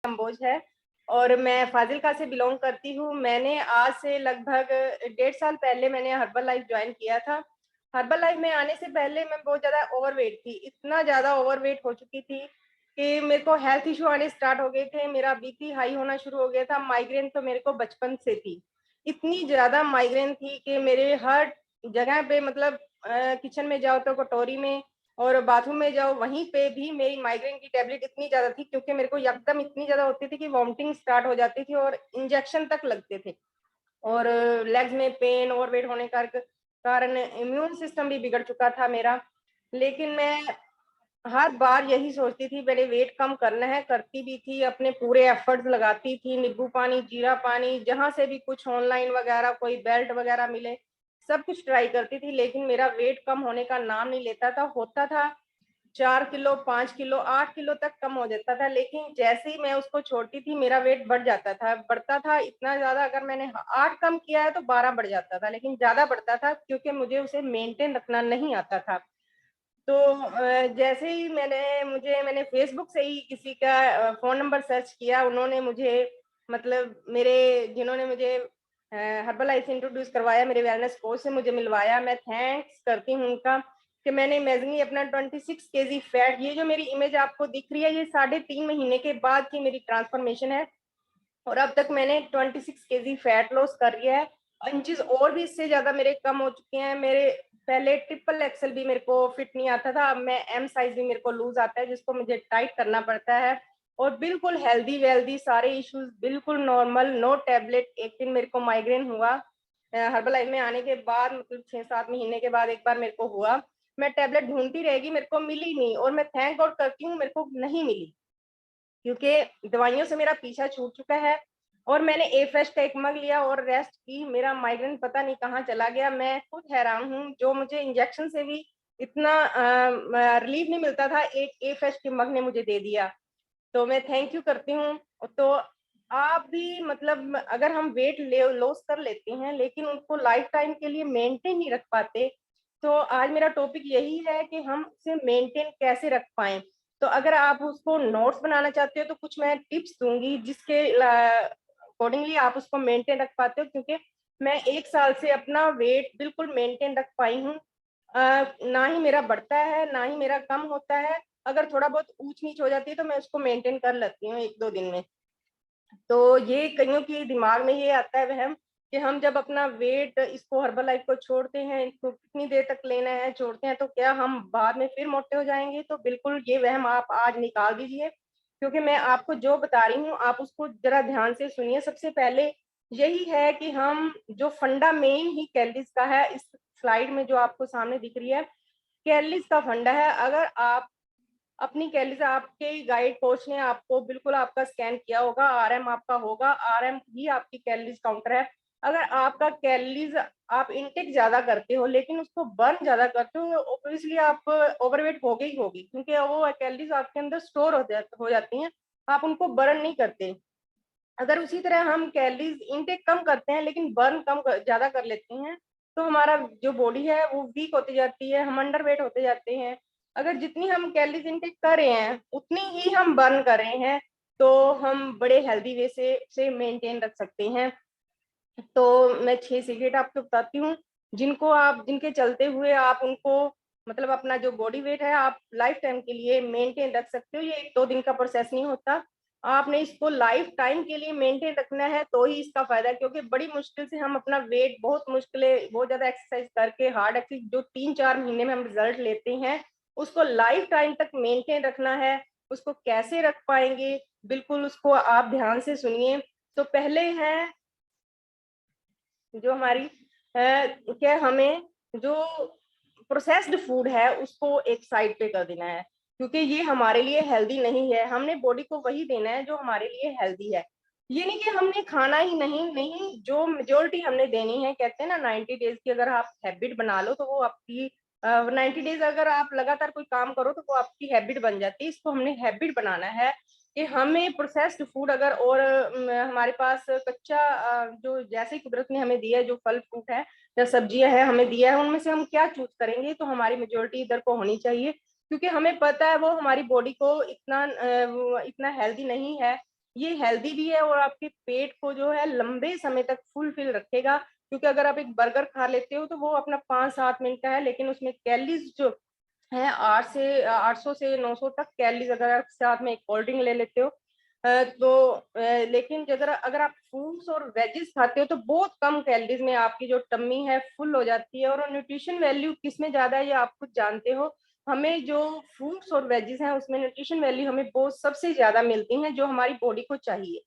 कंबोज है और मैं फाजिलका से बिलोंग करती हूँ। मैंने आज से लगभग 1.5 साल पहले मैंने हर्बल लाइफ ज्वाइन किया था। हर्बल लाइफ में आने से पहले मैं बहुत ज़्यादा ओवरवेट थी, इतना ज़्यादा ओवरवेट हो चुकी थी कि मेरे को हेल्थ इशू आने स्टार्ट हो गए थे, मेरा बीपी हाई होना शुरू हो गया था। माइग्रेन तो मेरे को बचपन से थी, इतनी ज़्यादा माइग्रेन थी कि मेरे हर जगह पे मतलब किचन में जाओ तो कटोरी में और बाथरूम में जाओ वहीं पे भी मेरी माइग्रेन की टेबलेट इतनी ज्यादा थी, क्योंकि मेरे को एकदम इतनी ज्यादा होती थी कि वॉमिटिंग स्टार्ट हो जाती थी और इंजेक्शन तक लगते थे। और लेग्स में पेन और वेट होने का कारण इम्यून सिस्टम भी बिगड़ चुका था मेरा। लेकिन मैं हर बार यही सोचती थी मैंने वेट कम करना है, करती भी थी, अपने पूरे एफर्ट्स लगाती थी, नींबू पानी, जीरा पानी, जहां से भी कुछ ऑनलाइन वगैरह कोई बेल्ट वगैरह मिले सब कुछ ट्राई करती थी, लेकिन मेरा वेट कम होने का नाम नहीं लेता था। होता था 4 किलो, 5 किलो, 8 किलो तक कम हो जाता था, लेकिन जैसे ही मैं उसको छोड़ती थी मेरा वेट बढ़ जाता था, बढ़ता था इतना ज्यादा। अगर मैंने 8 कम किया है तो 12 बढ़ जाता था, लेकिन ज्यादा बढ़ता था क्योंकि मुझे उसे मेंटेन रखना नहीं आता था। तो जैसे ही मैंने फेसबुक से ही किसी का फोन नंबर सर्च किया, उन्होंने मुझे मतलब मेरे जिन्होंने मुझे हर्बल लाइफ से इंट्रोड्यूस करवाया, मेरे वेलनेस कोच से मुझे मिलवाया, मैं थैंक्स करती हूँ उनका कि मैंने इमेजिनली अपना 26 kg फैट, ये जो मेरी इमेज आपको दिख रही है, ये 3.5 महीने के बाद की मेरी ट्रांसफॉर्मेशन है और अब तक मैंने 26 kg फैट लॉस कर लिया है। इंचेस और भी इससे ज्यादा मेरे कम हो चुके हैं। मेरे पहले ट्रिपल एक्सल भी मेरे को फिट नहीं आता था, अब मैं एम साइज भी मेरे को लूज आता है, जिसको मुझे टाइट करना पड़ता है। और बिल्कुल हेल्दी वेल्दी, सारे इश्यूज बिल्कुल नॉर्मल, नो टैबलेट। एक दिन मेरे को माइग्रेन हुआ हर्बल लाइफ में आने के बाद, मतलब 6-7 महीने के बाद एक बार मेरे को हुआ। मैं टैबलेट ढूंढती रहेगी, मेरे को मिली नहीं, और मैं थैंक गॉड करती हूँ मेरे को नहीं मिली, क्योंकि दवाइयों से मेरा पीछा छूट चुका है। और मैंने ए फ्रेश का एक मग लिया और रेस्ट की, मेरा माइग्रेन पता नहीं कहाँ चला गया। मैं खुद हैरान हूँ, जो मुझे इंजेक्शन से भी इतना रिलीफ नहीं मिलता था, एक ए फ्रेश के मग ने मुझे दे दिया। तो मैं थैंक यू करती हूँ। तो आप भी मतलब अगर हम वेट लॉस कर लेते हैं लेकिन उनको लाइफ टाइम के लिए मेंटेन नहीं रख पाते, तो आज मेरा टॉपिक यही है कि हम उसे मेंटेन कैसे रख पाए। तो अगर आप उसको नोट्स बनाना चाहते हो तो कुछ मैं टिप्स दूंगी जिसके अकॉर्डिंगली आप उसको मेंटेन रख पाते हो, क्योंकि मैं 1 साल से अपना वेट बिल्कुल मेंटेन रख पाई हूँ। ना ही मेरा बढ़ता है ना ही मेरा कम होता है। अगर थोड़ा बहुत ऊंच नीच हो जाती है तो मैं उसको मेंटेन कर लेती हूँ 1-2 दिन में। तो ये कईयों की दिमाग में ये आता है वहम कि हम जब अपना वेट, इसको हर्बल लाइफ को छोड़ते हैं, इसको कितनी देर तक लेना है, छोड़ते हैं तो क्या हम बाद में फिर मोटे हो जाएंगे। तो बिल्कुल ये वहम आप आज निकाल दीजिए, क्योंकि मैं आपको जो बता रही हूँ आप उसको जरा ध्यान से सुनिए। सबसे पहले यही है कि हम जो फंडा मेन ही कैलोरीज का है, इस स्लाइड में जो आपको सामने दिख रही है, कैलोरीज का फंडा है। अगर आप अपनी कैलोरीज, आपके गाइड कोच ने आपको बिल्कुल आपका स्कैन किया होगा, आरएम आपका होगा, आरएम ही आपकी कैलोरीज काउंटर है। अगर आपका कैलोरीज आप इनटेक ज्यादा करते हो लेकिन उसको बर्न ज्यादा करते हो, ऑब्वियसली आप ओवरवेट हो गई होगी, क्योंकि वो कैलोरीज आपके अंदर स्टोर हो जाती हैं, आप उनको बर्न नहीं करते। अगर उसी तरह हम कैलोरीज इनटेक कम करते हैं लेकिन बर्न ज्यादा कर लेते हैं, तो हमारा जो बॉडी है वो वीक होती जाती है, हम अंडरवेट होते जाते हैं। अगर जितनी हम कैलोरीज इनटेक कर रहे हैं उतनी ही हम बर्न कर रहे हैं, तो हम बड़े हेल्दी वे से मेंटेन रख सकते हैं। तो मैं 6 सीक्रेट आपको बताती हूँ, जिनके चलते हुए आप उनको मतलब अपना जो बॉडी वेट है आप लाइफ टाइम के लिए मेंटेन रख सकते हो। ये 1-2 दिन का प्रोसेस नहीं होता, आपने इसको लाइफ टाइम के लिए मेंटेन रखना है तो ही इसका फायदा है। क्योंकि बड़ी मुश्किल से हम अपना वेट, बहुत मुश्किल है, बहुत ज्यादा एक्सरसाइज करके, हार्ड एक्सरसाइज जो 3-4 महीने में हम रिजल्ट लेते हैं, उसको लाइफ टाइम तक मेंटेन रखना है। उसको कैसे रख पाएंगे, बिल्कुल उसको आप ध्यान से सुनिए। तो पहले है जो हमारी क्या हमें जो प्रोसेस्ड फूड है उसको एक साइड पे कर देना है, क्योंकि ये हमारे लिए हेल्दी नहीं है। हमने बॉडी को वही देना है जो हमारे लिए हेल्दी है। ये नहीं कि हमने खाना ही नहीं, नहीं, जो मेजोरिटी हमने देनी है। कहते हैं ना 90 डेज की अगर आप हैबिट बना लो तो वो आपकी 90 डेज अगर आप लगातार कोई काम करो तो वो आपकी हैबिट बन जाती है। इसको हमने हैबिट बनाना है कि हमें प्रोसेस्ड फूड अगर, और हमारे पास कच्चा जो जैसे ही कुदरत ने हमें दिया है, जो फल फ्रूट है या सब्जियां हैं हमें दिया है, उनमें से हम क्या चूज करेंगे, तो हमारी मेजोरिटी इधर को होनी चाहिए, क्योंकि हमें पता है वो हमारी बॉडी को इतना इतना हेल्दी नहीं है। ये हेल्दी भी है और आपके पेट को जो है लंबे समय तक फुलफिल रखेगा। क्योंकि अगर आप एक बर्गर खा लेते हो तो वो अपना 5-7 मिनट का है, लेकिन उसमें कैलोरीज जो है 800 से 900 तक कैलोरीज, अगर आप साथ में एक कोल्ड ड्रिंक ले लेते हो लेकिन अगर अगर आप फ्रूट्स और वेजेस खाते हो तो बहुत कम कैलोरीज में आपकी जो टम्मी है फुल हो जाती है। और न्यूट्रिशन वैल्यू किसमें ज्यादा है ये आप खुद जानते हो। हमें जो फ्रूट्स और वेजेस हैं उसमें न्यूट्रिशन वैल्यू हमें बहुत सबसे ज्यादा मिलती हैं, जो हमारी बॉडी को चाहिए।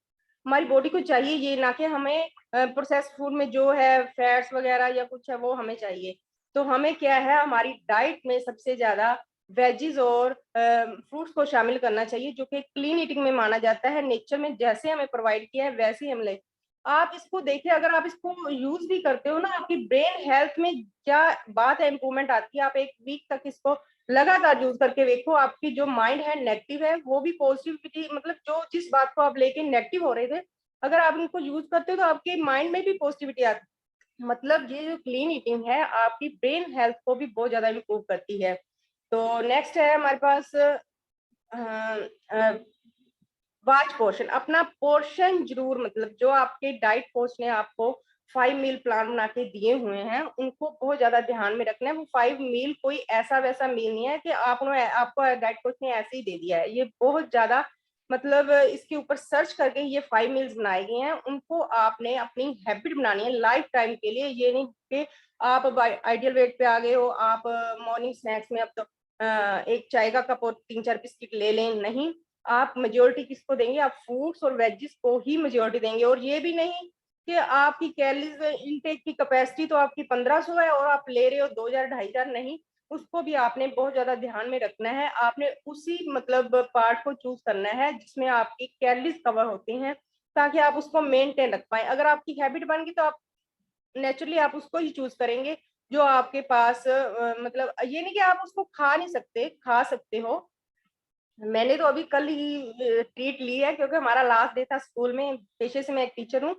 हमारी बॉडी को चाहिए ये, ना कि हमें प्रोसेस फूड में जो है फैट्स वगैरह या कुछ है वो हमें चाहिए। तो हमें क्या है, हमारी डाइट में सबसे ज्यादा वेजीज और फ्रूट्स को शामिल करना चाहिए, जो कि क्लीन ईटिंग में माना जाता है। नेचर में जैसे हमें प्रोवाइड किया है वैसे ही हम ले। आप इसको देखिए, अगर आप इसको यूज भी करते हो ना, आपकी ब्रेन हेल्थ में क्या बात है, इंप्रूवमेंट आती है। आप एक वीक तक इसको लगातार यूज करके देखो, आपकी जो माइंड है नेगेटिव है वो भी पॉजिटिविटी, मतलब जो जिस बात को आप लेके नेगेटिव हो रहे थे, अगर आप इनको यूज करते हो तो आपके माइंड में भी पॉजिटिविटी आती है। मतलब ये जो क्लीन ईटिंग है आपकी ब्रेन हेल्थ को भी बहुत ज्यादा इम्प्रूव करती है। तो नेक्स्ट है हमारे पास वाच पोर्शन। अपना पोर्शन जरूर, मतलब जो आपके डाइट कोच ने आपको 5 मील प्लान बना के दिए हुए हैं उनको बहुत ज्यादा ध्यान में रखना है। वो 5 मील कोई ऐसा वैसा मील नहीं है कि आपको डाइट कोच ने ऐसे ही दे दिया है। ये बहुत ज्यादा, मतलब इसके ऊपर सर्च करके ये 5 मील्स बनाए गए हैं। उनको आपने अपनी हैबिट बनानी है लाइफ टाइम के लिए। ये नहीं कि आप आइडियल वेट पे आ गए हो, आप मॉर्निंग स्नैक्स में अब तो एक चाय का कप और 3-4 बिस्किट ले लें, नहीं। आप मेजोरिटी किसको देंगे, आप फ्रूट्स और वेजिस को ही मेजोरिटी देंगे। और ये भी नहीं कि आपकी कैलोरीज इनटेक की कैपेसिटी तो आपकी 1500 है और आप ले रहे हो 2000 2500, नहीं। उसको भी आपने बहुत ज्यादा ध्यान में रखना है। आपने उसी मतलब पार्ट को चूज करना है जिसमें आपकी कैलोरीज कवर होती हैं, ताकि आप उसको मेंटेन रख पाए। अगर आपकी हैबिट बन गई तो आप नेचुरली आप उसको ही चूज करेंगे जो आपके पास मतलब ये नहीं कि आप उसको खा नहीं सकते, खा सकते हो। मैंने तो अभी कल ही ट्रीट ली है, क्योंकि हमारा लास्ट डे था स्कूल में। पेशे से मैं एक टीचर हूँ,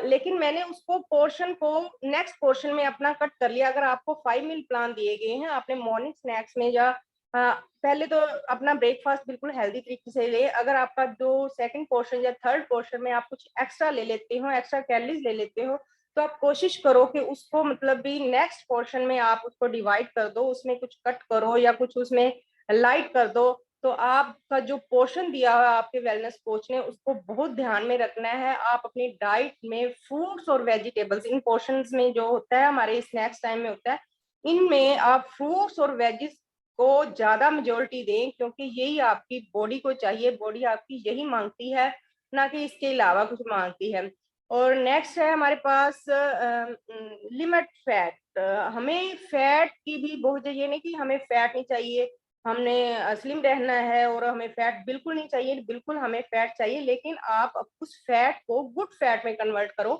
लेकिन मैंने उसको पोर्शन को नेक्स्ट पोर्शन में अपना कट कर लिया। अगर आपको 5 मील प्लान दिए गए हैं, आपने मॉर्निंग स्नैक्स में या पहले तो अपना ब्रेकफास्ट बिल्कुल हेल्दी तरीके से ले। अगर आपका जो सेकंड पोर्शन या थर्ड पोर्शन में आप कुछ एक्स्ट्रा ले लेते हो, एक्स्ट्रा कैलोरीज ले लेते हो, तो आप कोशिश करो कि उसको मतलब भी नेक्स्ट पोर्शन में आप उसको डिवाइड कर दो, उसमें कुछ कट करो या कुछ उसमें लाइट कर दो। तो आपका जो पोर्शन दिया हुआ है आपके वेलनेस कोच ने, उसको बहुत ध्यान में रखना है। आप अपनी डाइट में फ्रूट्स और वेजिटेबल्स इन पोर्शंस में जो होता है, हमारे स्नैक्स टाइम में होता है, इनमें आप फ्रूट्स और वेजिस को ज्यादा मेजोरिटी दें, क्योंकि यही आपकी बॉडी को चाहिए। बॉडी आपकी यही मांगती है, ना कि इसके अलावा कुछ मांगती है। और नेक्स्ट है हमारे पास लिमिट फैट। हमें फैट की भी बहुत, ये नहीं कि हमें फैट नहीं चाहिए, हमने स्लिम रहना है और हमें फैट बिल्कुल नहीं चाहिए। बिल्कुल हमें फैट चाहिए, लेकिन आप उस फैट को गुड फैट में कन्वर्ट करो।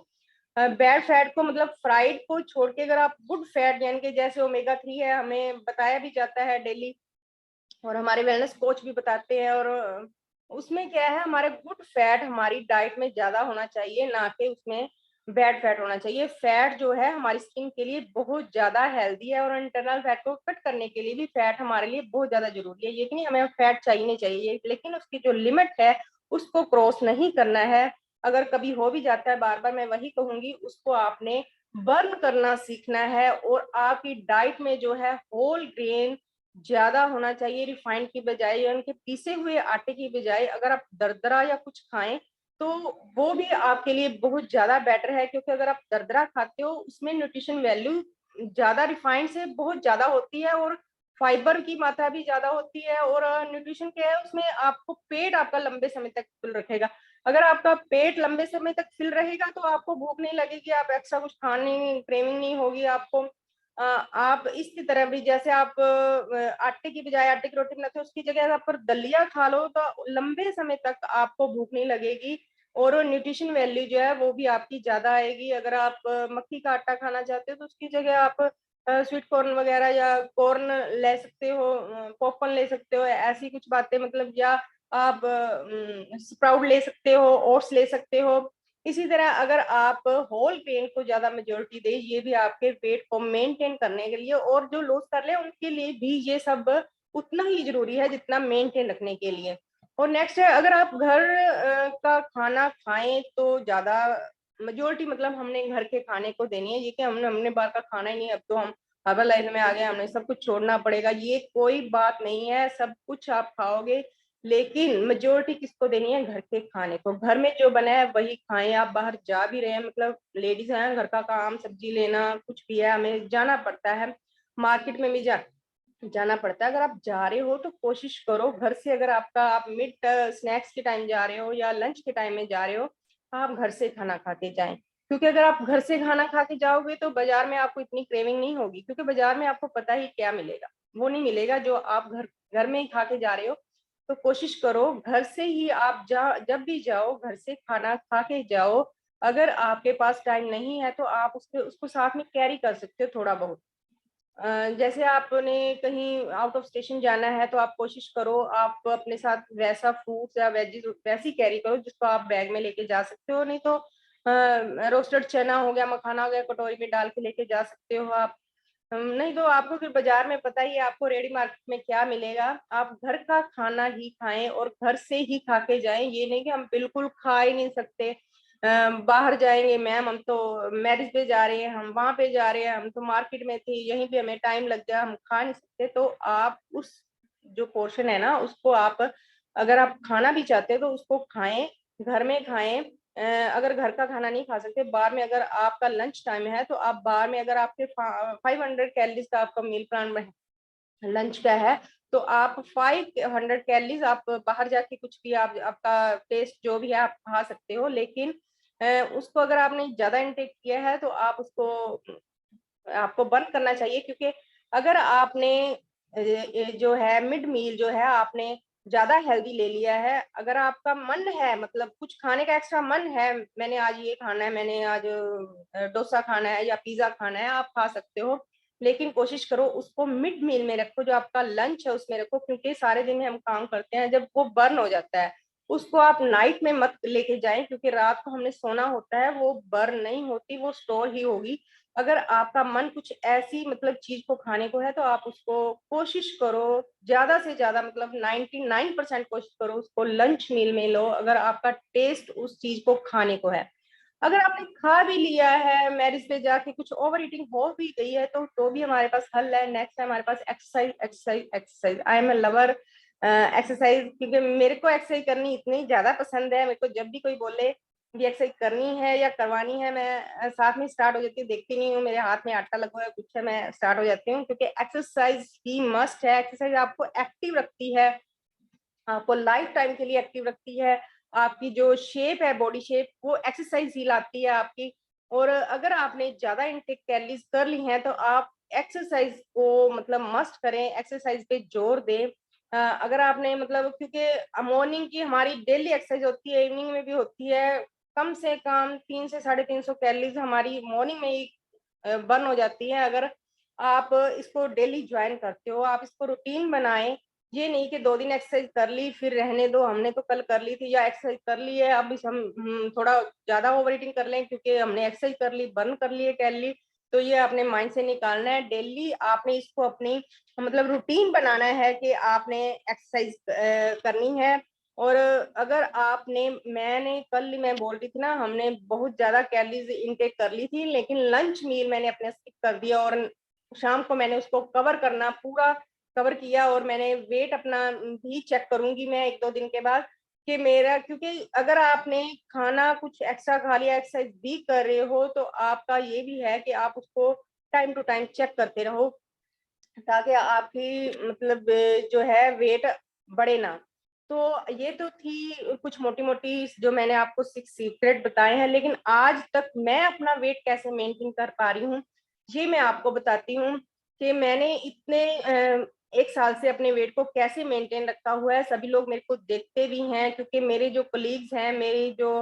बैड फैट को, मतलब फ्राइड को छोड़ के अगर आप गुड फैट, यानी कि जैसे ओमेगा 3 है, हमें बताया भी जाता है डेली, और हमारे वेलनेस कोच भी बताते हैं। और उसमें क्या है, हमारे गुड फैट हमारी डाइट में ज्यादा होना चाहिए, ना कि उसमें बैड फैट होना चाहिए। फैट जो है हमारी स्किन के लिए बहुत ज्यादा हेल्दी है, और इंटरनल फैट को कट करने के लिए भी फैट हमारे लिए बहुत ज्यादा जरूरी है। ये नहीं हमें फैट चाहिए नहीं चाहिए, लेकिन उसकी जो लिमिट है उसको क्रॉस नहीं करना है। अगर कभी हो भी जाता है, बार बार मैं वही कहूंगी, उसको आपने बर्न करना सीखना है। और आपकी डाइट में जो है होल ग्रेन ज्यादा होना चाहिए, रिफाइंड की बजाय या उनके पीसे हुए आटे की बजाय। अगर आप दरदरा या कुछ खाएं तो वो भी आपके लिए बहुत ज्यादा बेटर है, क्योंकि अगर आप दरदरा खाते हो उसमें न्यूट्रिशन वैल्यू ज्यादा रिफाइंड से बहुत ज्यादा होती है, और फाइबर की मात्रा भी ज्यादा होती है। और न्यूट्रिशन क्या है उसमें, आपको पेट आपका लंबे समय तक फुल रखेगा। अगर आपका पेट लंबे समय तक फिल रहेगा तो आपको भूख नहीं लगेगी, आप एक्स्ट्रा कुछ खाने क्रेविंग नहीं होगी आपको। आप इसकी तरह भी, जैसे आप आटे की बजाय आटे की रोटी बनाते हो, उसकी जगह आप पर दलिया खा लो तो लंबे समय तक आपको भूख नहीं लगेगी, और न्यूट्रिशन वैल्यू जो है वो भी आपकी ज्यादा आएगी। अगर आप मक्की का आटा खाना चाहते हो तो उसकी जगह आप स्वीट कॉर्न वगैरह या कॉर्न ले सकते हो, पॉपकॉर्न ले सकते हो, ऐसी कुछ बातें, मतलब। या आप स्प्राउट ले सकते हो, ओट्स ले सकते हो। इसी तरह अगर आप होल ग्रेन को ज्यादा मेजोरिटी दे, ये भी आपके वेट को मेंटेन करने के लिए, और जो लूज कर ले उनके लिए भी ये सब उतना ही जरूरी है जितना मेंटेन रखने के लिए। और नेक्स्ट है, अगर आप घर का खाना खाएं तो ज्यादा मेजोरिटी मतलब हमने घर के खाने को देनी है। ये कि हमने हमने बाहर का खाना ही नहीं, अब तो हम हर्बल लाइफ में आ गए, हमने सब कुछ छोड़ना पड़ेगा, ये कोई बात नहीं है, सब कुछ आप खाओगे, लेकिन मेजोरिटी किसको देनी है? घर के खाने को। घर में जो बना है वही खाएं। आप बाहर जा भी रहे हैं, मतलब लेडीज हैं, घर का काम सब्जी लेना कुछ भी है, हमें जाना पड़ता है, मार्केट में भी जाना पड़ता है। अगर आप जा रहे हो तो कोशिश करो घर से, अगर आपका आप मिड स्नैक्स के टाइम जा रहे हो या लंच के टाइम में जा रहे हो, आप घर से खाना खा के जाएं। क्योंकि अगर आप घर से खाना खा के जाओगे तो बाजार में आपको इतनी क्रेविंग नहीं होगी, क्योंकि बाजार में आपको पता ही क्या मिलेगा, वो नहीं मिलेगा जो आप घर घर में ही खा के जा रहे हो। तो कोशिश करो घर से ही आप जब भी जाओ घर से खाना खा के जाओ। अगर आपके पास टाइम नहीं है तो आप उसके उसको साथ में कैरी कर सकते हो थोड़ा बहुत। जैसे आपने कहीं आउट ऑफ स्टेशन जाना है तो आप कोशिश करो आप अपने साथ वैसा फ्रूट्स या वेजीज वैसी कैरी करो जिसको आप बैग में लेके जा सकते हो। नहीं तो रोस्टेड चना हो गया, मखाना हो गया, कटोरी में डाल के लेके जा सकते हो आप। नहीं तो आपको फिर बाजार में पता ही है आपको रेडी मार्केट में क्या मिलेगा। आप घर का खाना ही खाएं और घर से ही खा के जाएं। ये नहीं कि हम बिल्कुल खा ही नहीं सकते, बाहर जाएंगे मैम, हम तो मैरिज पे जा रहे हैं, हम वहां पे जा रहे हैं, हम तो मार्केट में थे, यहीं पे हमें टाइम लग गया, हम खा नहीं सकते। तो आप उस जो पोर्शन है ना उसको आप, अगर आप खाना भी चाहते हो तो उसको खाएं, घर में खाएं। अगर घर का खाना नहीं खा सकते, बाहर में अगर आपका लंच टाइम है तो आप बाहर में, अगर आपके 500 कैलोरीज का आपका मील प्लान लंच का है, तो आप 500 कैलोरीज आप बाहर जाके कुछ भी आप आपका टेस्ट जो भी है आप खा सकते हो। लेकिन उसको अगर आपने ज्यादा इनटेक किया है तो आप उसको आपको बंद करना चाहिए। क्योंकि अगर आपने जो है मिड मील जो है आपने ज्यादा हेल्दी ले लिया है, अगर आपका मन है मतलब कुछ खाने का एक्स्ट्रा मन है, मैंने आज ये खाना है, मैंने आज डोसा खाना है या पिज्जा खाना है, आप खा सकते हो। लेकिन कोशिश करो उसको मिड मील में रखो, जो आपका लंच है उसमें रखो, क्योंकि सारे दिन में हम काम करते हैं, जब वो बर्न हो जाता है उसको आप नाइट में मत लेके जाएं, क्योंकि रात को हमने सोना होता है, वो बर्न नहीं होती, वो स्टोर ही होगी। अगर आपका मन कुछ ऐसी मतलब चीज को खाने को है तो आप उसको कोशिश करो ज्यादा से ज्यादा, मतलब 99% कोशिश करो उसको लंच मील में लो, अगर आपका टेस्ट उस चीज को खाने को है। अगर आपने खा भी लिया है, मैरिज पे जाके कुछ ओवर ईटिंग हो भी गई है, तो भी हमारे पास हल है। नेक्स्ट है हमारे पास exercise, exercise, exercise. I am a lover exercise, क्योंकि मेरे को एक्सरसाइज करनी इतनी ज्यादा पसंद है, मेरे को जब भी कोई बोले भी एक्सरसाइज करनी है या करवानी है, मैं साथ में स्टार्ट हो जाती हूँ, देखती नहीं हूँ मेरे हाथ में आटा लगा हुआ है कुछ है, मैं स्टार्ट हो जाती हूँ, क्योंकि एक्सरसाइज ही मस्ट है। एक्सरसाइज आपको एक्टिव रखती है, आपको लाइफ टाइम के लिए एक्टिव रखती है। आपकी जो शेप है, बॉडी शेप, वो एक्सरसाइज ही लाती है आपकी। और अगर आपने ज्यादा इनटेक कैलोरीज कर ली हैं तो आप एक्सरसाइज को मतलब मस्ट करें, एक्सरसाइज पे जोर दें। अगर आपने मतलब, क्योंकि मॉर्निंग की हमारी डेली एक्सरसाइज होती है, इवनिंग में भी होती है, कम से कम 300 से 350 कैलोरीज हमारी मॉर्निंग में ही बर्न हो जाती है। अगर आप इसको डेली ज्वाइन करते हो, आप इसको रूटीन बनाएं। ये नहीं कि 2 दिन एक्सरसाइज कर ली फिर रहने दो, हमने तो कल कर ली थी, या एक्सरसाइज कर ली है अब इस हम थोड़ा ज्यादा ओवर ईटिंग कर लें क्योंकि हमने एक्सरसाइज कर ली, बर्न कर लिए कैलोरी। तो ये अपने माइंड से निकालना है, डेली आपने इसको अपनी मतलब रूटीन बनाना है कि आपने एक्सरसाइज करनी है। और अगर आपने, मैं बोल रही थी ना, हमने बहुत ज्यादा कैलोरीज इनटेक कर ली थी, लेकिन लंच मील मैंने अपने स्किप कर दिया और शाम को मैंने उसको कवर करना पूरा कवर किया। और मैंने वेट अपना भी चेक करूंगी मैं 1-2 दिन के बाद कि मेरा, क्योंकि अगर आपने खाना कुछ एक्स्ट्रा खा लिया, एक्सरसाइज भी कर रहे हो, तो आपका ये भी है कि आप उसको टाइम टू टाइम चेक करते रहो, ताकि आपकी मतलब जो है वेट बढ़े ना। तो ये तो थी कुछ मोटी मोटी जो मैंने आपको 6 सीक्रेट बताए हैं, लेकिन आज तक मैं अपना वेट कैसे मेंटेन कर पा रही हूँ ये मैं आपको बताती हूँ कि मैंने इतने 1 साल से अपने वेट को कैसे मेंटेन रखा हुआ है। सभी लोग मेरे को देखते भी हैं, क्योंकि मेरे जो कलीग्स हैं, मेरे जो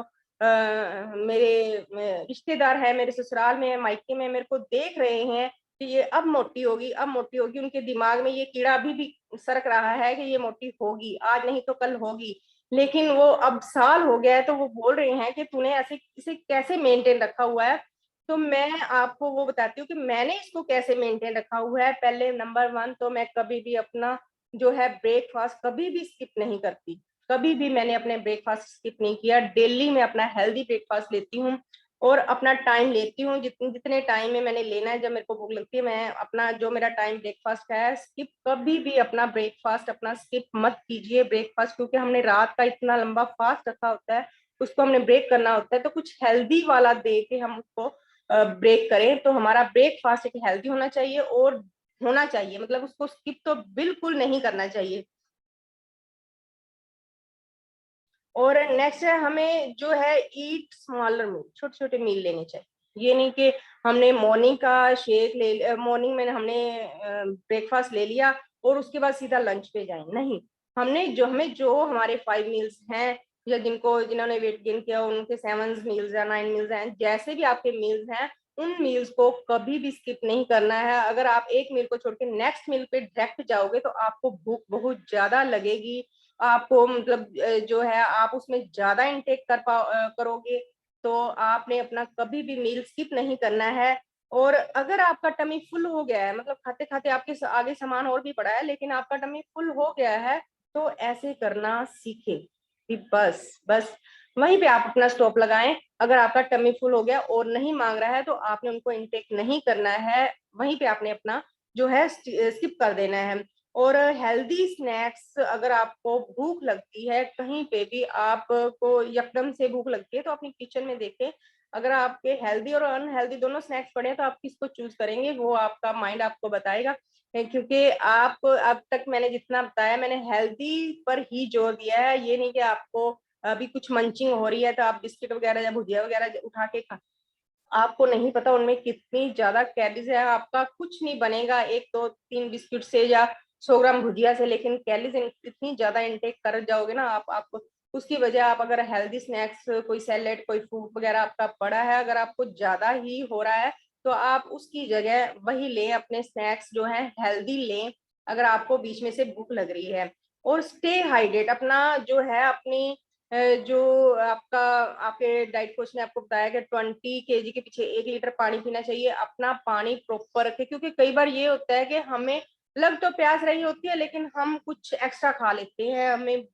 मेरे रिश्तेदार हैं, मेरे ससुराल में, मायके में, मेरे को देख रहे हैं कि ये अब मोटी होगी, अब मोटी होगी। उनके दिमाग में ये कीड़ा अभी भी सरक रहा है कि ये मोटी होगी, आज नहीं तो कल होगी। लेकिन वो अब साल हो गया है तो वो बोल रहे हैं कि तूने ऐसे इसे कैसे मेंटेन रखा हुआ है। तो मैं आपको वो बताती हूँ कि मैंने इसको कैसे मेंटेन रखा हुआ है। पहले नंबर 1 तो मैं कभी भी अपना जो है ब्रेकफास्ट कभी भी स्किप नहीं करती, कभी भी मैंने अपने ब्रेकफास्ट स्किप नहीं किया। डेली मैं अपना हेल्दी ब्रेकफास्ट लेती हूँ और अपना टाइम लेती हूँ, जितने टाइम में मैंने लेना है। जब मेरे को भूख लगती है, मैं अपना जो मेरा टाइम ब्रेकफास्ट का है, स्किप कभी भी अपना ब्रेकफास्ट अपना स्किप मत कीजिए ब्रेकफास्ट, क्योंकि हमने रात का इतना लंबा फास्ट रखा होता है, उसको हमने ब्रेक करना होता है। तो कुछ हेल्दी वाला दे के हम उसको ब्रेक करें। तो हमारा ब्रेकफास्ट एक हेल्दी होना चाहिए और होना चाहिए, मतलब उसको स्किप तो बिल्कुल नहीं करना चाहिए। और नेक्स्ट है, हमें जो है ईट स्मॉलर मील, छोटे छोटे मील लेने चाहिए। ये नहीं कि हमने मॉर्निंग का शेक ले, मॉर्निंग में हमने ब्रेकफास्ट ले लिया और उसके बाद सीधा लंच पे जाए, नहीं। हमें जो हमारे 5 मील्स हैं, या जिन्होंने वेट गेन किया उनके 7 मील्स या 9 मील्स हैं, जैसे भी आपके मील्स हैं, उन मील्स को कभी भी स्किप नहीं करना है। अगर आप एक मील को छोड़ के नेक्स्ट मील पे डायरेक्ट जाओगे तो आपको भूख बहुत ज्यादा लगेगी, आपको मतलब जो है आप उसमें ज्यादा इनटेक करोगे। तो आपने अपना कभी भी मील स्किप नहीं करना है। और अगर आपका टमी फुल हो गया है, मतलब खाते खाते आपके आगे सामान और भी पड़ा है, लेकिन आपका टमी फुल हो गया है, तो ऐसे करना सीखे कि बस बस वहीं पे आप अपना स्टॉप लगाएं। अगर आपका टमी फुल हो गया और नहीं मांग रहा है, तो आपने उनको इनटेक नहीं करना है, वहीं पे आपने अपना जो है स्किप कर देना है। और हेल्दी स्नैक्स, अगर आपको भूख लगती है कहीं पे भी, आपको यकदम से भूख लगती है, तो अपनी किचन में देखें, अगर आपके हेल्दी और अनहेल्दी दोनों स्नैक्स पड़े हैं, तो आप किसको चूज करेंगे, वो आपका माइंड आपको बताएगा। क्योंकि आप अब तक मैंने जितना बताया, मैंने हेल्दी पर ही जोर दिया है। ये नहीं कि आपको अभी कुछ मंचिंग हो रही है तो आप बिस्किट वगैरह या भुजिया वगैरह उठा के खा, आपको नहीं पता उनमें कितनी ज्यादा कैलोरीज है। आपका कुछ नहीं बनेगा 1 2 3 बिस्किट से या 100 ग्राम भुजिया से, लेकिन कैलोरीज इतनी ज्यादा इनटेक कर जाओगे ना आपको उसकी वजह, आप अगर हेल्दी स्नैक्स, कोई सैलेड, कोई फ्रूट वगैरह आपका पड़ा है, अगर आपको ज्यादा ही हो रहा है, तो आप उसकी जगह वही लें, अपने स्नैक्स जो है हेल्दी लें, अगर आपको बीच में से भूख लग रही है। और स्टे हाइड्रेट, अपना जो है अपनी जो आपका आपके डाइट कोच ने आपको बताया कि 20 kg के पीछे 1 लीटर पानी पीना चाहिए। अपना पानी प्रॉपर रखें, क्योंकि कई बार ये होता है कि हमें लग तो प्यास रही होती है, लेकिन हम कुछ एक्स्ट्रा खा लेते हैं, हमें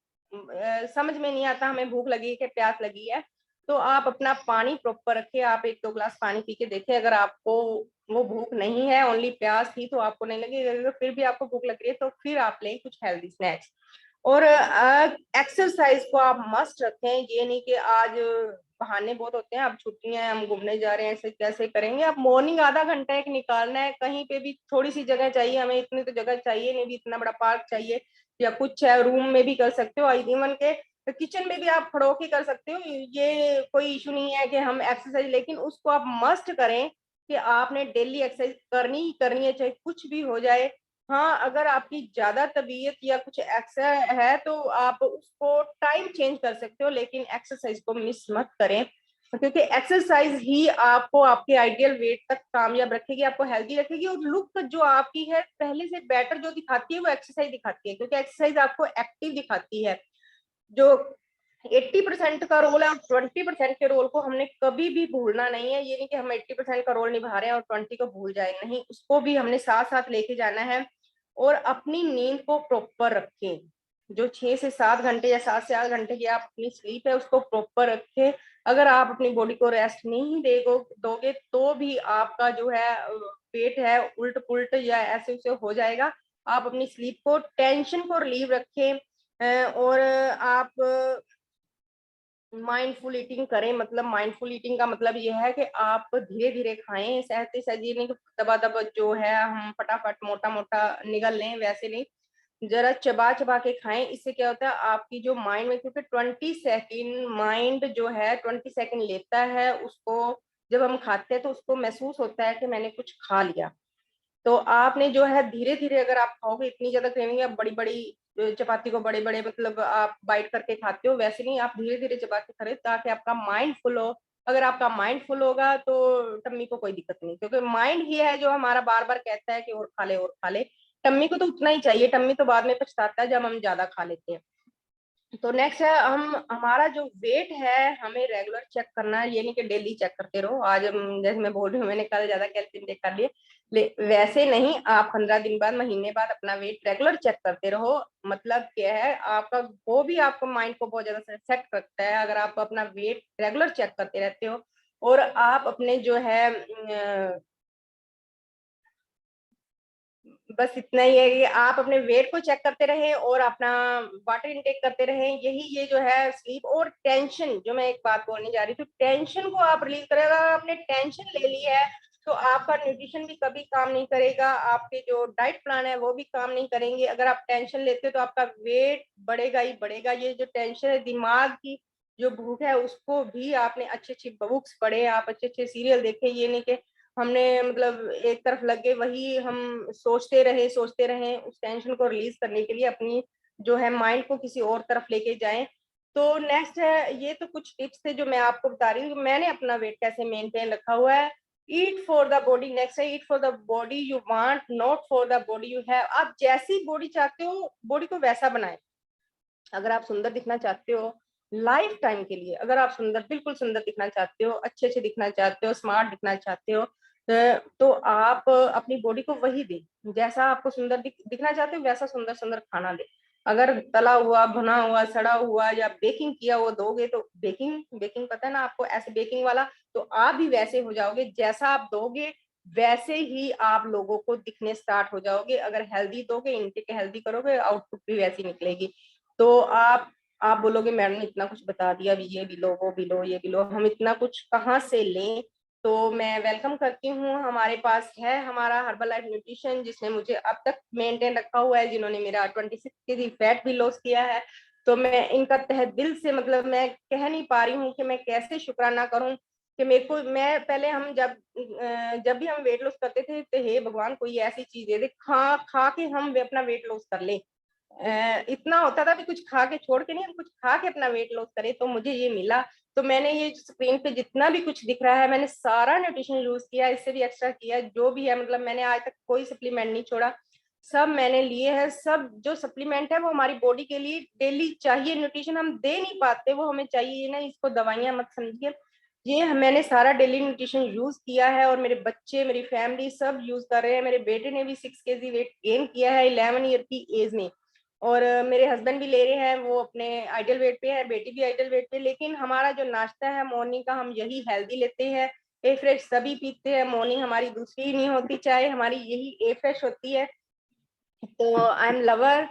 समझ में नहीं आता हमें भूख लगी है कि प्यास लगी है। तो आप अपना पानी प्रॉपर रखें, आप 1 2 ग्लास पानी पी के देखें, अगर आपको वो भूख नहीं है, ओनली प्यास थी, तो आपको नहीं लगी। अगर फिर भी आपको भूख लग रही है, तो फिर आप लें कुछ हेल्दी स्नैक्स। और एक्सरसाइज को आप मस्ट रखें। ये नहीं कि आज बहाने बहुत होते हैं, अब छुट्टियां हैं, हम घूमने जा रहे हैं, ऐसे कैसे करेंगे। आप मॉर्निंग आधा घंटा एक निकालना है, कहीं पे भी थोड़ी सी जगह चाहिए, हमें इतनी तो जगह चाहिए नहीं भी, इतना बड़ा पार्क चाहिए या कुछ है, रूम में भी कर सकते हो, इवन के किचन में भी आप खड़ो के कर सकते हो। ये कोई इशू नहीं है कि हम एक्सरसाइज, लेकिन उसको आप मस्ट करें कि आपने डेली एक्सरसाइज करनी ही करनी है, चाहे कुछ भी हो जाए। हाँ, अगर आपकी ज्यादा तबीयत या कुछ ऐसा है तो आप उसको टाइम चेंज कर सकते हो, लेकिन एक्सरसाइज को मिस मत करें, क्योंकि एक्सरसाइज ही आपको आपके आइडियल वेट तक कामयाब रखेगी, आपको हेल्दी रखेगी। और लुक जो आपकी है पहले से बेटर जो दिखाती है, वो एक्सरसाइज दिखाती है, क्योंकि एक्सरसाइज आपको एक्टिव दिखाती है। जो 80% का रोल है और 20% के रोल को हमने कभी भी भूलना नहीं है। ये नहीं कि हम 80% का रोल निभा रहे हैं और 20 को भूल जाए, नहीं, उसको भी हमने साथ साथ लेके जाना है। और अपनी नींद को प्रॉपर रखें, जो 6 से 7 घंटे या 7 से 8 घंटे की आप अपनी स्लीप है, उसको प्रॉपर रखें। अगर आप अपनी बॉडी को रेस्ट नहीं दोगे, तो भी आपका जो है पेट है उल्ट पुल्ट या ऐसे उसे हो जाएगा। आप अपनी स्लीप को, टेंशन को रिलीव रखें। और आप माइंडफुल ईटिंग करें। मतलब माइंडफुल ईटिंग का मतलब ये है कि आप धीरे धीरे खाएं, सहते सहजे नहीं, दबा दबा जो है हम फटाफट मोटा मोटा निगल लें, वैसे नहीं, जरा चबा चबा के खाएं। इससे क्या होता है, आपकी जो माइंड में, क्योंकि 20 सेकेंड माइंड जो है 20 सेकेंड लेता है उसको, जब हम खाते हैं तो उसको महसूस होता है कि मैंने कुछ खा लिया। तो आपने जो है धीरे धीरे अगर आप खाओगे, इतनी ज्यादा क्रेविंग है, बड़ी बड़ी चपाती को बड़े बड़े मतलब आप बाइट करके खाते हो, वैसे नहीं, आप धीरे धीरे चबा के खा, ताकि आपका माइंड फुल हो। अगर आपका माइंड फुल होगा तो टम्मी को कोई दिक्कत नहीं, क्योंकि माइंड ही है जो हमारा बार बार कहता है कि और खा ले और खा ले। टम्मी को तो उतना ही चाहिए, टम्मी तो बाद में पछताता है जब हम ज्यादा खा लेते हैं। तो नेक्स्ट है हम हमारा जो वेट है हमें रेगुलर चेक करना है, ये नहीं कि डेली चेक करते रहो। आज हम जैसे मैं बोल रही हूँ मैंने कल ज्यादा कैल्शियम चेक कर लिए, वैसे नहीं, आप 15 दिन बाद महीने बाद अपना वेट रेगुलर चेक करते रहो। मतलब क्या है आपका, वो भी आपको माइंड को बहुत ज्यादा सेट करता है अगर आप अपना वेट रेगुलर चेक करते रहते हो। और आप अपने जो है बस इतना ही है कि आप अपने वेट को चेक करते रहें और अपना वाटर इनटेक करते रहें। यही ये जो है स्लीप और टेंशन, जो मैं एक बात बोलने जा रही थी, टेंशन को आप रिलीज करें। अगर आपने टेंशन ले ली है तो आपका न्यूट्रिशन भी कभी काम नहीं करेगा, आपके जो डाइट प्लान है वो भी काम नहीं करेंगे। अगर आप टेंशन लेते हो तो आपका वेट बढ़ेगा ही बढ़ेगा। ये जो टेंशन है, दिमाग की जो भूख है उसको भी आपने अच्छी अच्छी बुक्स पढ़े, आप अच्छे अच्छे सीरियल देखे, ये नहीं कि हमने मतलब एक तरफ लग गए वही हम सोचते रहे उस टेंशन को रिलीज करने के लिए अपनी जो है माइंड को किसी और तरफ लेके जाएं। तो नेक्स्ट है, ये तो कुछ टिप्स थे जो मैं आपको बता रही हूँ मैंने अपना वेट कैसे मेंटेन रखा हुआ है। Eat for the body, next है eat for the body you want, not for the body you have. आप जैसी बॉडी चाहते हो बॉडी को वैसा बनाए। अगर आप सुंदर दिखना चाहते हो लाइफ टाइम के लिए, अगर आप सुंदर बिल्कुल सुंदर दिखना चाहते हो, अच्छे से दिखना चाहते हो, स्मार्ट दिखना चाहते हो, तो आप अपनी बॉडी को वही दे जैसा आपको सुंदर दिखना चाहते हो, वैसा सुंदर सुंदर खाना दे। अगर तला हुआ भुना हुआ सड़ा हुआ या बेकिंग किया वो दोगे तो बेकिंग बेकिंग पता है ना आपको, ऐसे बेकिंग वाला, तो आप भी वैसे हो जाओगे। जैसा आप दोगे वैसे ही आप लोगों को दिखने स्टार्ट हो जाओगे। अगर हेल्दी दोगे, इनटेक हेल्दी करोगे, आउटपुट भी वैसी निकलेगी। तो आप बोलोगे मैडम ने इतना कुछ बता दिया, अभी ये भी लो वो भी लो ये भी लो, हम इतना कुछ कहाँ से लें। तो मैं वेलकम करती हूँ, हमारे पास है हमारा हर्बल लाइफ न्यूट्रिशन जिसने मुझे अब तक मेंटेन रखा हुआ है, जिन्होंने मेरा 26 kg फैट भी लॉस किया है। तो मैं इनका तहे दिल से मतलब मैं कह नहीं पा रही हूँ कि मैं कैसे शुक्राना करूँ कि मेरे को, मैं पहले हम जब भी हम वेट लॉस करते थे तो हे भगवान कोई ऐसी चीज दे दे खा खा के हम अपना वेट लॉस कर ले। इतना होता था कि कुछ खा के छोड़ के नहीं, हम कुछ खा के अपना वेट लॉस करें। तो मुझे ये मिला, तो मैंने ये स्क्रीन पे जितना भी कुछ दिख रहा है मैंने सारा न्यूट्रिशन यूज किया, इससे भी एक्स्ट्रा किया जो भी है। मतलब मैंने आज तक कोई सप्लीमेंट नहीं छोड़ा, सब मैंने लिए हैं। सब जो सप्लीमेंट है वो हमारी बॉडी के लिए डेली चाहिए, न्यूट्रिशन हम दे नहीं पाते वो हमें चाहिए ना, इसको दवाइयां मत समझिए। ये मैंने सारा डेली न्यूट्रिशन यूज किया है और मेरे बच्चे मेरी फैमिली सब यूज कर रहे हैं। मेरे बेटे ने भी 6 kg वेट गेन किया है 11 ईयर की एज में। और मेरे हस्बैंड भी ले रहे हैं, वो अपने आइडियल वेट पे है, बेटी भी आइडियल वेट पे। लेकिन हमारा जो नाश्ता है मॉर्निंग का हम यही हेल्दी लेते हैं। ए फ्रेश सभी पीते हैं, मॉर्निंग हमारी दूसरी ही नहीं होती चाय, हमारी यही ए फ्रेश होती है। तो आई एम लवर।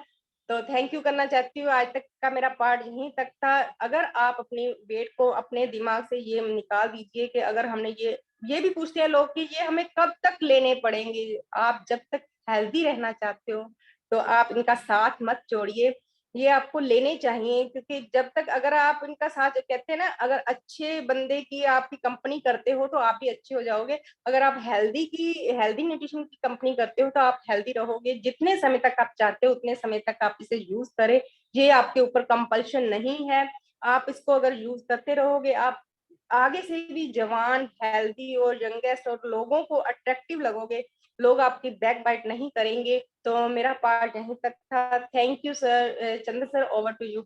तो थैंक यू करना चाहती हूँ, आज तक का मेरा पार्ट यहीं तक था। अगर आप अपनी वेट को अपने दिमाग से ये निकाल दीजिए कि अगर हमने ये भी पूछते हैं लोग कि ये हमें कब तक लेने पड़ेंगे। आप जब तक हेल्दी रहना चाहते हो तो आप इनका साथ मत छोड़िए, ये आपको लेने चाहिए। क्योंकि जब तक अगर आप इनका साथ, कहते हैं ना अगर अच्छे बंदे की आपकी कंपनी करते हो तो आप भी अच्छे हो जाओगे। अगर आप हेल्दी न्यूट्रिशन की कंपनी करते हो तो आप हेल्दी रहोगे। जितने समय तक आप चाहते हो उतने समय तक आप इसे यूज करें, ये आपके ऊपर कंपल्शन नहीं है। आप इसको अगर यूज करते रहोगे आप आगे से भी जवान, हेल्दी और यंगेस्ट और लोगों को अट्रैक्टिव लगोगे। लोग आपकी बैक बाइट नहीं करेंगे। तो मेरा पार्ट यहीं तक था। Thank you sir, Chandra sir, over to you.